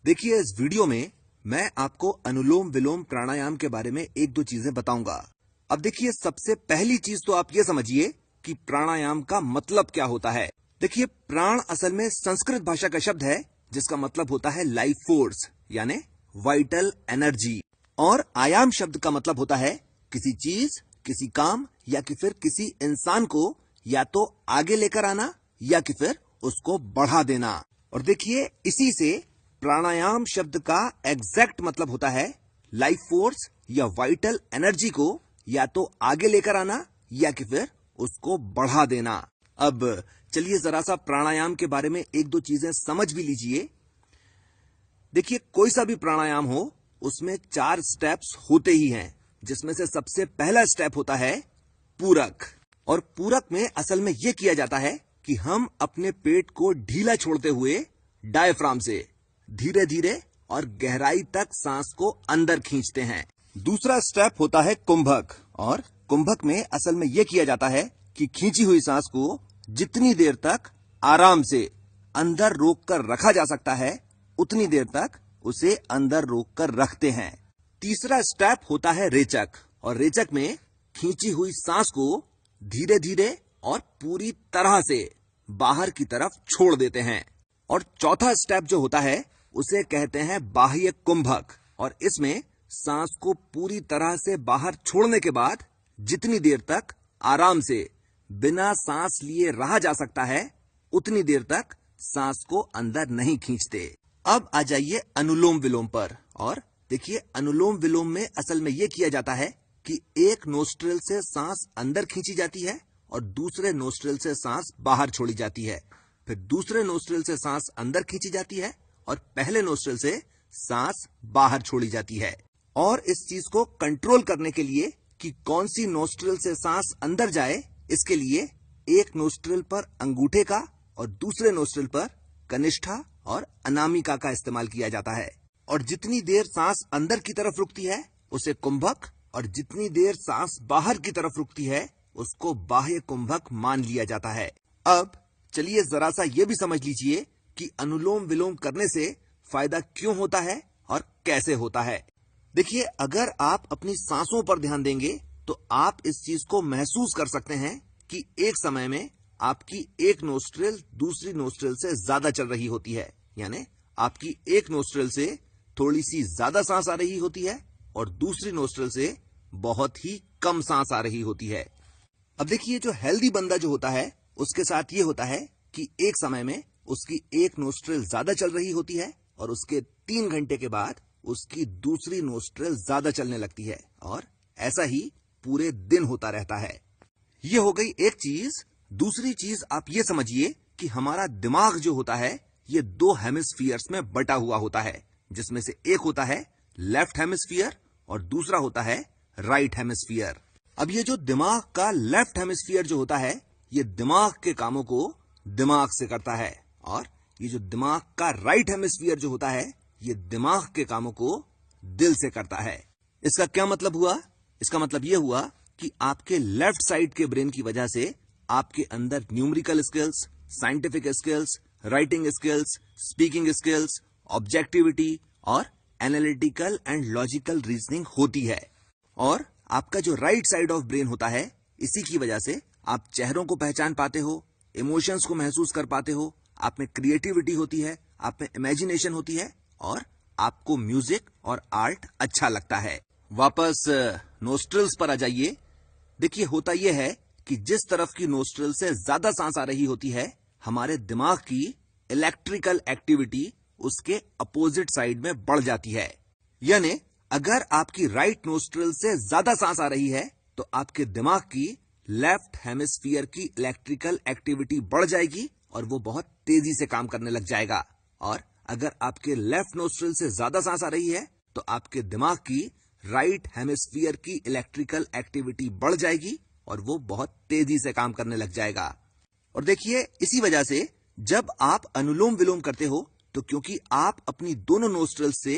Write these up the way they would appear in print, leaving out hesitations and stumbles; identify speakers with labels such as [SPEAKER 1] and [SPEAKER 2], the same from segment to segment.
[SPEAKER 1] देखिए, इस वीडियो में मैं आपको अनुलोम विलोम प्राणायाम के बारे में एक दो चीजें बताऊंगा। अब देखिए, सबसे पहली चीज तो आप ये समझिए कि प्राणायाम का मतलब क्या होता है। देखिए, प्राण असल में संस्कृत भाषा का शब्द है जिसका मतलब होता है लाइफ फोर्स यानी वाइटल एनर्जी, और आयाम शब्द का मतलब होता है किसी चीज, किसी काम या कि फिर किसी इंसान को या तो आगे लेकर आना या कि फिर उसको बढ़ा देना। और देखिए, इसी से प्राणायाम शब्द का एग्जैक्ट मतलब होता है लाइफ फोर्स या वाइटल एनर्जी को या तो आगे लेकर आना या कि फिर उसको बढ़ा देना। अब चलिए जरा सा प्राणायाम के बारे में एक दो चीजें समझ भी लीजिए। देखिए, कोई सा भी प्राणायाम हो उसमें 4 स्टेप्स होते ही हैं, जिसमें से सबसे पहला स्टेप होता है पूरक। और पूरक में असल में यह किया जाता है कि हम अपने पेट को ढीला छोड़ते हुए डायफ्राम से धीरे धीरे और गहराई तक सांस को अंदर खींचते हैं। दूसरा स्टेप होता है कुंभक, और कुंभक में असल में यह किया जाता है कि खींची हुई सांस को जितनी देर तक आराम से अंदर रोक कर रखा जा सकता है उतनी देर तक उसे अंदर रोक कर रखते हैं। तीसरा स्टेप होता है रेचक, और रेचक में खींची हुई सांस को धीरे धीरे और पूरी तरह से बाहर की तरफ छोड़ देते हैं। और चौथा स्टेप जो होता है उसे कहते हैं बाह्य कुंभक, और इसमें सांस को पूरी तरह से बाहर छोड़ने के बाद जितनी देर तक आराम से बिना सांस लिए रहा जा सकता है उतनी देर तक सांस को अंदर नहीं खींचते। अब आ जाइए अनुलोम विलोम पर। और देखिए, अनुलोम विलोम में असल में यह किया जाता है कि एक नोस्ट्रिल से सांस अंदर खींची जाती है और दूसरे नोस्ट्रिल से सांस बाहर छोड़ी जाती है। फिर दूसरे नोस्ट्रिल से सांस अंदर खींची जाती है और पहले नोस्ट्रिल से सांस बाहर छोड़ी जाती है। और इस चीज को कंट्रोल करने के लिए कि कौन सी नोस्ट्रिल से सांस अंदर जाए, इसके लिए एक नोस्ट्रिल पर अंगूठे का और दूसरे नोस्ट्रिल पर कनिष्ठा और अनामिका का इस्तेमाल किया जाता है। और जितनी देर सांस अंदर की तरफ रुकती है उसे कुंभक, और जितनी देर सांस बाहर की तरफ रुकती है उसको बाह्य कुंभक मान लिया जाता है। अब चलिए जरा सा यह भी समझ लीजिए कि अनुलोम विलोम करने से फायदा क्यों होता है और कैसे होता है। देखिए, अगर आप अपनी सांसों पर ध्यान देंगे तो आप इस चीज को महसूस कर सकते हैं कि एक समय में आपकी एक नोस्ट्रिल दूसरी नोस्ट्रिल से ज्यादा चल रही होती है, यानी आपकी एक नोस्ट्रिल से थोड़ी सी ज्यादा सांस आ रही होती है और दूसरी नोस्ट्रिल से बहुत ही कम सांस आ रही होती है। अब देखिए, जो हेल्दी बंदा जो होता है उसके साथ ये होता है कि एक समय में उसकी एक नोस्ट्रिल ज्यादा चल रही होती है और उसके 3 घंटे के बाद उसकी दूसरी नोस्ट्रिल ज्यादा चलने लगती है, और ऐसा ही पूरे दिन होता रहता है। ये हो गई एक चीज। दूसरी चीज आप ये समझिए कि हमारा दिमाग जो होता है ये 2 हेमिस्फीयर्स में बटा हुआ होता है, जिसमें से एक होता है लेफ्ट हेमिस्फीयर और दूसरा होता है राइट हेमिस्फीयर। अब ये जो दिमाग का लेफ्ट हेमिस्फीयर जो होता है ये दिमाग के कामों को दिमाग से करता है, और ये जो दिमाग का राइट हेमिस्फीयर जो होता है ये दिमाग के कामों को दिल से करता है। इसका क्या मतलब हुआ? इसका मतलब यह हुआ कि आपके लेफ्ट साइड के ब्रेन की वजह से आपके अंदर numerical skills, scientific skills, writing skills, speaking skills, objectivity और एनालिटिकल एंड लॉजिकल रीजनिंग होती है। और आपका जो राइट साइड ऑफ ब्रेन होता है इसी की वजह से आप चेहरों को पहचान पाते हो, इमोशंस को महसूस कर पाते हो, आप में क्रिएटिविटी होती है, आप में इमेजिनेशन होती है और आपको म्यूजिक और आर्ट अच्छा लगता है। वापस नोस्ट्रिल्स पर आ जाइए। देखिए, होता यह है कि जिस तरफ की नोस्ट्रिल से ज्यादा सांस आ रही होती है हमारे दिमाग की इलेक्ट्रिकल एक्टिविटी उसके अपोजिट साइड में बढ़ जाती है। यानी अगर आपकी राइट नोस्ट्रिल से ज्यादा सांस आ रही है तो आपके दिमाग की लेफ्ट हेमिस्फीयर की इलेक्ट्रिकल एक्टिविटी बढ़ जाएगी और वो बहुत तेजी से काम करने लग जाएगा। और अगर आपके लेफ्ट नोस्ट्रिल से ज्यादा सांस आ रही है तो आपके दिमाग की राइट हेमिस्फीयर की इलेक्ट्रिकल एक्टिविटी बढ़ जाएगी और वो बहुत तेजी से काम करने लग जाएगा। और देखिए, इसी वजह से जब आप अनुलोम विलोम करते हो तो क्योंकि आप अपनी दोनों नोस्ट्रिल से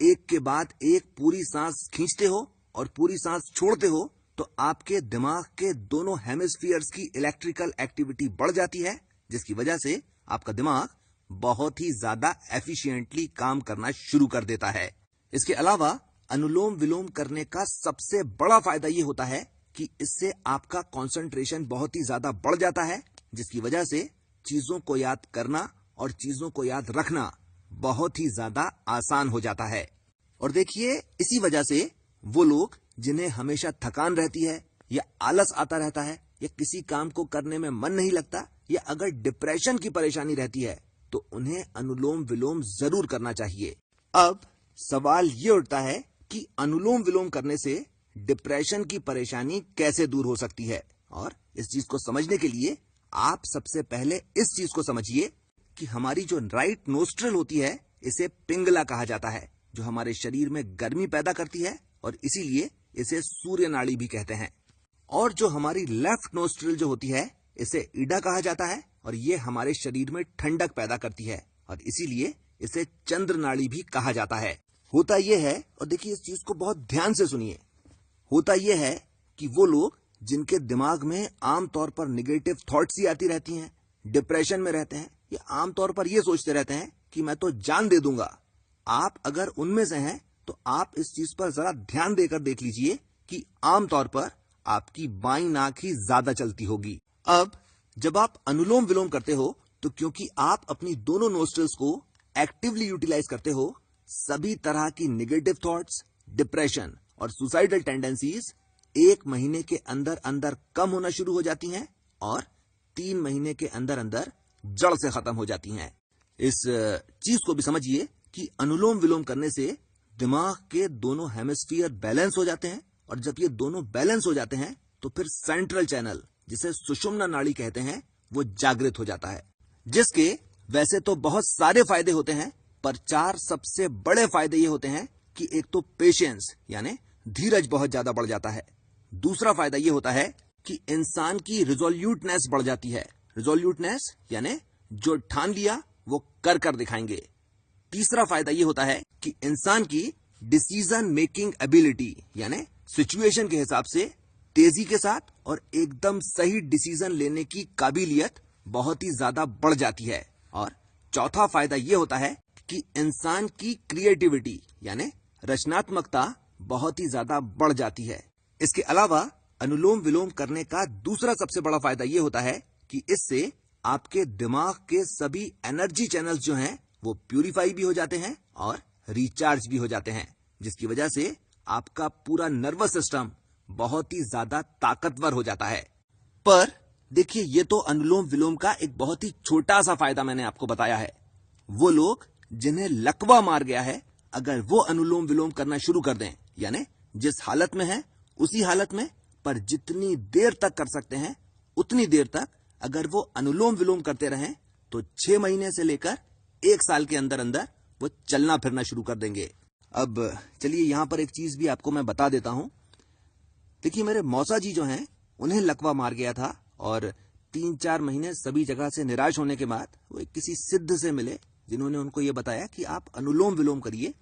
[SPEAKER 1] एक के बाद एक पूरी सांस खींचते हो और पूरी सांस छोड़ते हो तो आपके दिमाग के दोनों हेमिस्फीयर्स की इलेक्ट्रिकल एक्टिविटी बढ़ जाती है, जिसकी वजह से आपका दिमाग बहुत ही ज्यादा एफिशिएंटली काम करना शुरू कर देता है। इसके अलावा अनुलोम विलोम करने का सबसे बड़ा फायदा यह होता है कि इससे आपका कंसंट्रेशन बहुत ही ज्यादा बढ़ जाता है, जिसकी वजह से चीजों को याद करना और चीजों को याद रखना बहुत ही ज्यादा आसान हो जाता है। और देखिए, इसी वजह से वो लोग जिन्हें हमेशा थकान रहती है या आलस आता रहता है या किसी काम को करने में मन नहीं लगता या अगर डिप्रेशन की परेशानी रहती है तो उन्हें अनुलोम विलोम जरूर करना चाहिए। अब सवाल ये उठता है कि अनुलोम विलोम करने से डिप्रेशन की परेशानी कैसे दूर हो सकती है, और इस चीज को समझने के लिए आप सबसे पहले इस चीज को समझिए कि हमारी जो राइट नोस्ट्रल होती है इसे पिंगला कहा जाता है, जो हमारे शरीर में गर्मी पैदा करती है और इसीलिए इसे सूर्य नाड़ी भी कहते हैं। और जो हमारी लेफ्ट नोस्ट्रल जो होती है इसे ईडा कहा जाता है और ये हमारे शरीर में ठंडक पैदा करती है और इसीलिए इसे चंद्र नाड़ी भी कहा जाता है। होता यह है, और देखिए इस चीज को बहुत ध्यान से सुनिए, होता यह है कि वो लोग जिनके दिमाग में आमतौर पर निगेटिव थॉट्स ही आती रहती हैं, डिप्रेशन में रहते हैं या आमतौर पर ये सोचते रहते हैं कि मैं तो जान दे दूंगा, आप अगर उनमें से हैं तो आप इस चीज पर जरा ध्यान देकर देख लीजिए कि आमतौर पर आपकी बाईं नाक ही ज्यादा चलती होगी। अब जब आप अनुलोम विलोम करते हो तो क्योंकि आप अपनी दोनों नोस्ट्रल्स को एक्टिवली यूटिलाइज करते हो, सभी तरह की निगेटिव थॉट्स, डिप्रेशन और सुसाइडल टेंडेंसीज 1 महीने के अंदर अंदर कम होना शुरू हो जाती हैं और 3 महीने के अंदर अंदर जड़ से खत्म हो जाती हैं। इस चीज को भी समझिए कि अनुलोम विलोम करने से दिमाग के दोनों हेमिस्फीयर बैलेंस हो जाते हैं और जब ये दोनों बैलेंस हो जाते हैं तो फिर सेंट्रल चैनल, जिसे सुषुम्ना नाड़ी कहते हैं, वो जागृत हो जाता है, जिसके वैसे तो बहुत सारे फायदे होते हैं, पर 4 सबसे बड़े फायदे ये होते हैं कि एक तो पेशेंस यानी धीरज बहुत ज्यादा बढ़ जाता है। दूसरा फायदा ये होता है कि इंसान की रिजोल्यूटनेस बढ़ जाती है। रिजोल्यूटनेस यानी जो ठान लिया वो कर दिखाएंगे। तीसरा फायदा ये होता है कि इंसान की डिसीजन मेकिंग एबिलिटी यानी सिचुएशन के हिसाब से तेजी के साथ और एकदम सही डिसीजन लेने की काबिलियत बहुत ही ज्यादा बढ़ जाती है। और चौथा फायदा यह होता है कि इंसान की क्रिएटिविटी यानी रचनात्मकता बहुत ही ज्यादा बढ़ जाती है। इसके अलावा अनुलोम विलोम करने का दूसरा सबसे बड़ा फायदा यह होता है कि इससे आपके दिमाग के सभी एनर्जी चैनल्स जो हैं वो प्यूरिफाई भी हो जाते हैं और रिचार्ज भी हो जाते हैं, जिसकी वजह से आपका पूरा नर्वस सिस्टम बहुत ही ज्यादा ताकतवर हो जाता है। पर देखिए, ये तो अनुलोम विलोम का एक बहुत ही छोटा सा फायदा मैंने आपको बताया है। वो लोग जिन्हें लकवा मार गया है, अगर वो अनुलोम विलोम करना शुरू कर दें, यानी जिस हालत में है उसी हालत में, पर जितनी देर तक कर सकते हैं उतनी देर तक अगर वो अनुलोम विलोम करते रहें तो 6 महीने से लेकर 1 साल के अंदर अंदर वो चलना फिरना शुरू कर देंगे। अब चलिए यहां पर एक चीज भी आपको मैं बता देता हूं। देखिए, मेरे मौसा जी जो हैं उन्हें लकवा मार गया था और 3-4 महीने सभी जगह से निराश होने के बाद वो किसी सिद्ध से मिले, जिन्होंने उनको ये बताया कि आप अनुलोम विलोम करिए,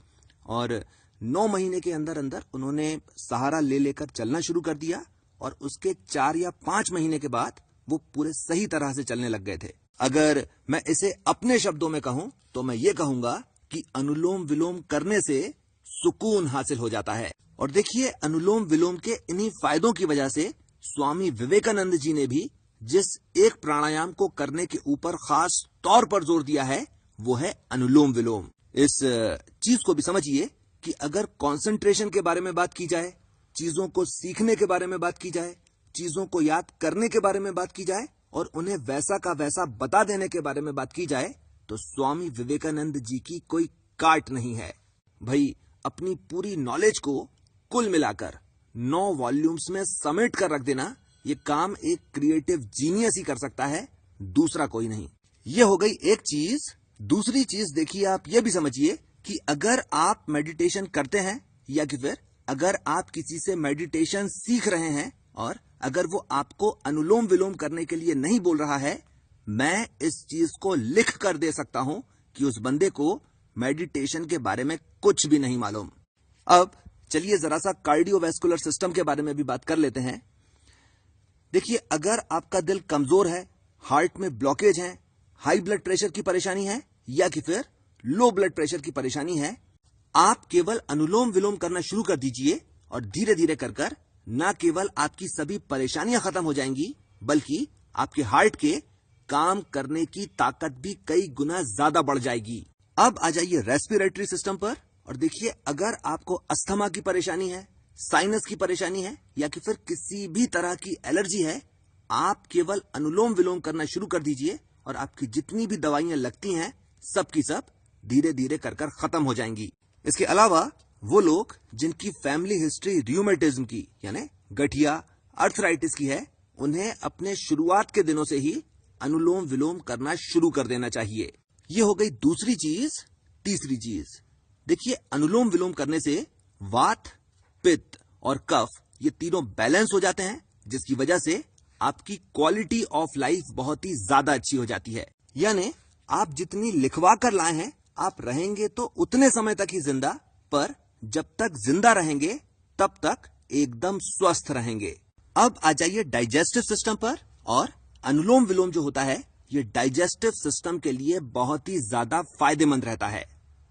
[SPEAKER 1] और 9 महीने के अंदर अंदर उन्होंने सहारा ले लेकर चलना शुरू कर दिया और उसके 4 या 5 महीने के बाद वो पूरे सही तरह से चलने लग गए थे। अगर मैं इसे अपने शब्दों में कहूं तो मैं ये कहूंगा कि अनुलोम विलोम करने से सुकून हासिल हो जाता है। और देखिए, अनुलोम विलोम के इन्हीं फायदों की वजह से स्वामी विवेकानंद जी ने भी जिस एक प्राणायाम को करने के ऊपर खास तौर पर जोर दिया है वो है अनुलोम विलोम। इस चीज को भी समझिए कि अगर कंसंट्रेशन के बारे में बात की जाए, चीजों को सीखने के बारे में बात की जाए, चीजों को याद करने के बारे में बात की जाए और उन्हें वैसा का वैसा बता देने के बारे में बात की जाए, तो स्वामी विवेकानंद जी की कोई काट नहीं है। भाई, अपनी पूरी नॉलेज को कुल मिलाकर 9 वॉल्यूम्स में समेट कर रख देना, ये काम एक क्रिएटिव जीनियस ही कर सकता है, दूसरा कोई नहीं। ये हो गई एक चीज। दूसरी चीज देखिए, आप ये भी समझिए कि अगर आप मेडिटेशन करते हैं या कि फिर अगर आप किसी से मेडिटेशन सीख रहे हैं और अगर वो आपको अनुलोम विलोम करने के लिए नहीं बोल रहा है, मैं इस चीज को लिख कर दे सकता हूं कि उस बंदे को मेडिटेशन के बारे में कुछ भी नहीं मालूम। अब चलिए जरा सा कार्डियोवैस्कुलर सिस्टम के बारे में भी बात कर लेते हैं। देखिए, अगर आपका दिल कमजोर है, हार्ट में ब्लॉकेज है, हाई ब्लड प्रेशर की परेशानी है या कि फिर लो ब्लड प्रेशर की परेशानी है, आप केवल अनुलोम विलोम करना शुरू कर दीजिए और धीरे धीरे कर न केवल आपकी सभी परेशानियां खत्म हो जाएंगी, बल्कि आपके हार्ट के काम करने की ताकत भी कई गुना ज्यादा बढ़ जाएगी। अब आ जाइए रेस्पिरेटरी सिस्टम पर और देखिए, अगर आपको अस्थमा की परेशानी है, साइनस की परेशानी है या कि फिर किसी भी तरह की एलर्जी है, आप केवल अनुलोम विलोम करना शुरू कर दीजिए और आपकी जितनी भी दवाइयां लगती हैं सब की सब धीरे धीरे कर खत्म हो जाएंगी। इसके अलावा वो लोग जिनकी फैमिली हिस्ट्री रियूमेटिज्म की यानी गठिया, अर्थराइटिस की है, उन्हें अपने शुरुआत के दिनों से ही अनुलोम विलोम करना शुरू कर देना चाहिए। ये हो गई दूसरी चीज। तीसरी चीज देखिए, अनुलोम विलोम करने से वात, पित्त और कफ ये तीनों बैलेंस हो जाते हैं, जिसकी वजह से आपकी क्वालिटी ऑफ लाइफ बहुत ही ज्यादा अच्छी हो जाती है। यानी आप जितनी लिखवा कर लाए हैं, आप रहेंगे तो उतने समय तक ही जिंदा, पर जब तक जिंदा रहेंगे तब तक एकदम स्वस्थ रहेंगे। अब आ जाइए डाइजेस्टिव सिस्टम पर। और अनुलोम विलोम जो होता है, ये डाइजेस्टिव सिस्टम के लिए बहुत ही ज्यादा फायदेमंद रहता है।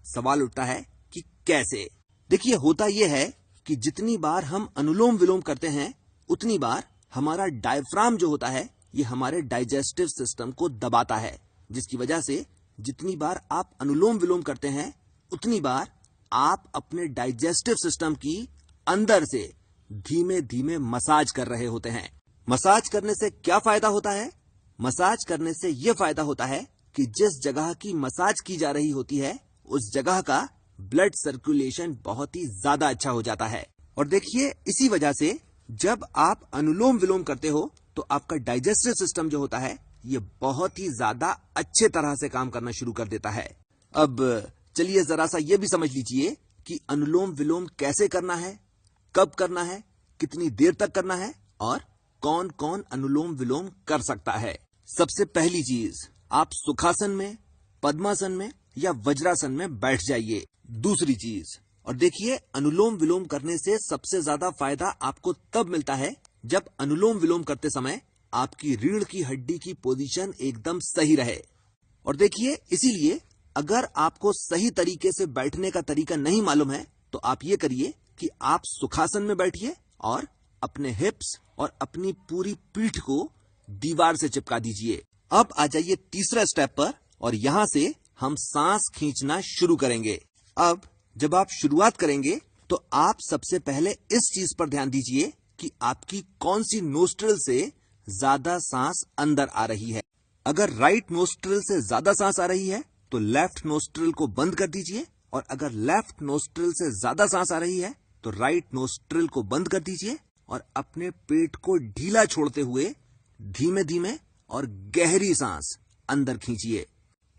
[SPEAKER 1] सवाल उठता है कि कैसे? देखिए, होता यह है कि जितनी बार हम अनुलोम विलोम करते हैं, उतनी बार हमारा डायफ्राम जो होता है, ये हमारे डाइजेस्टिव सिस्टम को दबाता है, जिसकी वजह से जितनी बार आप अनुलोम विलोम करते हैं, उतनी बार आप अपने डाइजेस्टिव सिस्टम की अंदर से धीमे धीमे मसाज कर रहे होते हैं। मसाज करने से क्या फायदा होता है? मसाज करने से यह फायदा होता है कि जिस जगह की मसाज की जा रही होती है, उस जगह का ब्लड सर्कुलेशन बहुत ही ज्यादा अच्छा हो जाता है। और देखिए, इसी वजह से जब आप अनुलोम विलोम करते हो तो आपका डाइजेस्टिव सिस्टम जो होता है, ये बहुत ही ज्यादा अच्छे तरह से काम करना शुरू कर देता है। अब चलिए जरा सा ये भी समझ लीजिए कि अनुलोम विलोम कैसे करना है, कब करना है, कितनी देर तक करना है और कौन कौन अनुलोम विलोम कर सकता है। सबसे पहली चीज, आप सुखासन में, पद्मासन में या वज्रासन में बैठ जाइए। दूसरी चीज, और देखिए, अनुलोम विलोम करने से सबसे ज्यादा फायदा आपको तब मिलता है जब अनुलोम विलोम करते समय आपकी रीढ़ की हड्डी की पोजीशन एकदम सही रहे। और देखिए, इसीलिए अगर आपको सही तरीके से बैठने का तरीका नहीं मालूम है, तो आप ये करिए कि आप सुखासन में बैठिए और अपने हिप्स और अपनी पूरी पीठ को दीवार से चिपका दीजिए। अब आ जाइए तीसरा स्टेप पर और यहां से हम सांस खींचना शुरू करेंगे। अब जब आप शुरुआत करेंगे तो आप सबसे पहले इस चीज पर ध्यान दीजिए कि आपकी कौन सी नोस्ट्रिल से ज्यादा सांस अंदर आ रही है। अगर राइट नोस्ट्रिल से ज्यादा सांस आ रही है तो लेफ्ट नोस्ट्रिल को बंद कर दीजिए, और अगर लेफ्ट नोस्ट्रिल से ज्यादा सांस आ रही है तो राइट नोस्ट्रिल को बंद कर दीजिए और अपने पेट को ढीला छोड़ते हुए धीमे धीमे और गहरी सांस अंदर खींचिए।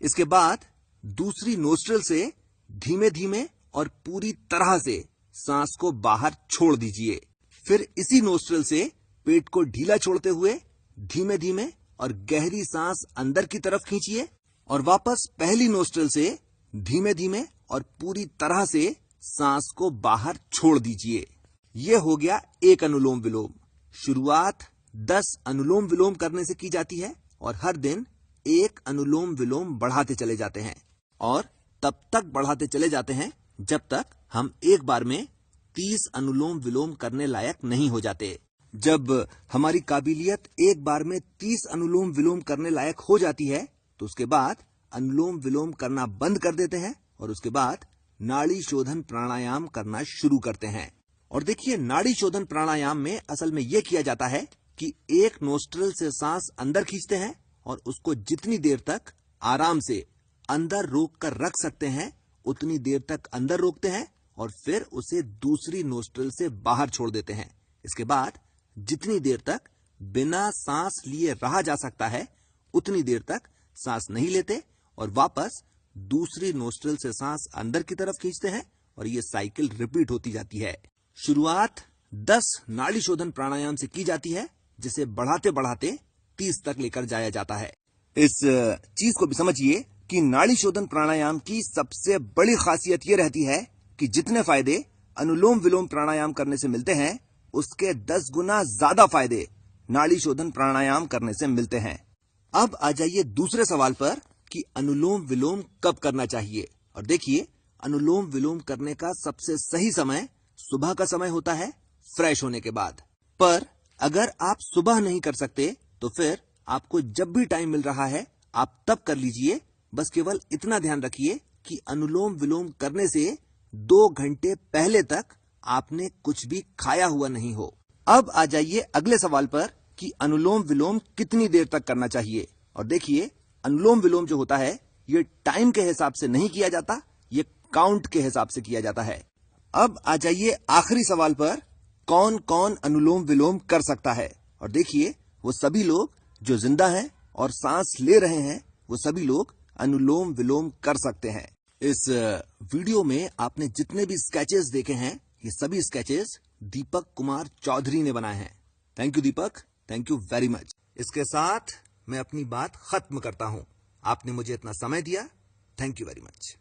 [SPEAKER 1] इसके बाद दूसरी नोस्ट्रिल से धीमे धीमे और पूरी तरह से सांस को बाहर छोड़ दीजिए। फिर इसी नोस्ट्रिल से पेट को ढीला छोड़ते हुए धीमे धीमे और गहरी सांस अंदर की तरफ खींचिए और वापस पहली नोस्ट्रिल से धीमे धीमे और पूरी तरह से सांस को बाहर छोड़ दीजिए। यह हो गया एक अनुलोम विलोम। शुरुआत 10 अनुलोम विलोम करने से की जाती है और हर दिन एक अनुलोम विलोम बढ़ाते चले जाते हैं और तब तक बढ़ाते चले जाते हैं जब तक हम एक बार में 30 अनुलोम विलोम करने लायक नहीं हो जाते। जब हमारी काबिलियत एक बार में 30 अनुलोम विलोम करने लायक हो जाती है तो उसके बाद अनुलोम विलोम करना बंद कर देते हैं और उसके बाद नाड़ी शोधन प्राणायाम करना शुरू करते हैं। और देखिए, नाड़ी शोधन प्राणायाम में असल में यह किया जाता है कि एक नोस्ट्रिल से सांस अंदर खींचते हैं और उसको जितनी देर तक आराम से अंदर रोक कर रख सकते हैं उतनी देर तक अंदर रोकते हैं और फिर उसे दूसरी नोस्ट्रिल से बाहर छोड़ देते हैं। इसके बाद जितनी देर तक बिना सांस लिए रहा जा सकता है उतनी देर तक सांस नहीं लेते और वापस दूसरी नोस्ट्रिल से सांस अंदर की तरफ खींचते हैं और ये साइकिल रिपीट होती जाती है। शुरुआत 10 नाड़ी शोधन प्राणायाम से की जाती है, जिसे बढ़ाते बढ़ाते 30 तक लेकर जाया जाता है। इस चीज को भी समझिए कि नाड़ी शोधन प्राणायाम की सबसे बड़ी खासियत यह रहती है कि जितने फायदे अनुलोम विलोम प्राणायाम करने से मिलते हैं उसके 10 गुना ज्यादा फायदे नाड़ी शोधन प्राणायाम करने से मिलते हैं। अब आ जाइए दूसरे सवाल पर कि अनुलोम विलोम कब करना चाहिए। और देखिए, अनुलोम विलोम करने का सबसे सही समय सुबह का समय होता है, फ्रेश होने के बाद। पर अगर आप सुबह नहीं कर सकते तो फिर आपको जब भी टाइम मिल रहा है आप तब कर लीजिए। बस केवल इतना ध्यान रखिए कि अनुलोम विलोम करने से 2 घंटे पहले तक आपने कुछ भी खाया हुआ नहीं हो। अब आ जाइए अगले सवाल पर कि अनुलोम विलोम कितनी देर तक करना चाहिए। और देखिए, अनुलोम विलोम जो होता है ये टाइम के हिसाब से नहीं किया जाता, ये काउंट के हिसाब से किया जाता है। अब आ जाइए आखिरी सवाल पर, कौन कौन अनुलोम विलोम कर सकता है। और देखिए, वो सभी लोग जो जिंदा हैं और सांस ले रहे हैं, वो सभी लोग अनुलोम विलोम कर सकते हैं। इस वीडियो में आपने जितने भी स्केचेस देखे हैं, ये सभी स्केचेस दीपक कुमार चौधरी ने बनाए हैं। Thank you Deepak, thank you very much. इसके साथ मैं अपनी बात खत्म करता हूं। आपने मुझे इतना समय दिया, थैंक यू वेरी मच।